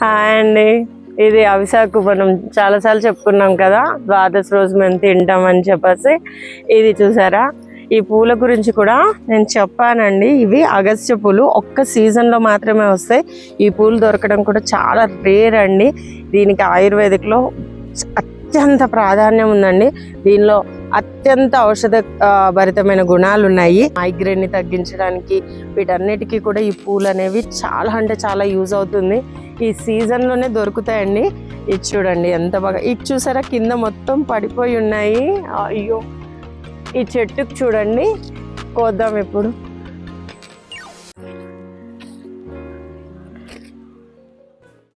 Hi అండి, ఇది అవిసాకు మనం చాలాసార్లు చెప్పుకున్నాం కదా, ద్వాదశ రోజు మేము తింటామని చెప్పేసి. ఇది చూసారా, ఈ పూల గురించి కూడా నేను చెప్పానండి. ఇవి అగస్త్య పూలు ఒక్క సీజన్లో మాత్రమే వస్తాయి. ఈ పూలు దొరకడం కూడా చాలా రేర్ అండి. దీనికి ఆయుర్వేదిక్లో అత్యంత ప్రాధాన్యం ఉందండి. దీనిలో అత్యంత ఔషధ భరితమైన గుణాలు ఉన్నాయి. మైగ్రేన్ని తగ్గించడానికి వీటన్నిటికీ కూడా ఈ పూలు అనేవి చాలా అంటే చాలా యూజ్ అవుతుంది. ఈ సీజన్లోనే దొరుకుతాయండి. ఇది చూడండి ఎంత బాగా, ఇది చూసారా కింద మొత్తం పడిపోయి ఉన్నాయి. అయ్యో, ఈ చెట్టుకు చూడండి, కోద్దాం ఇప్పుడు.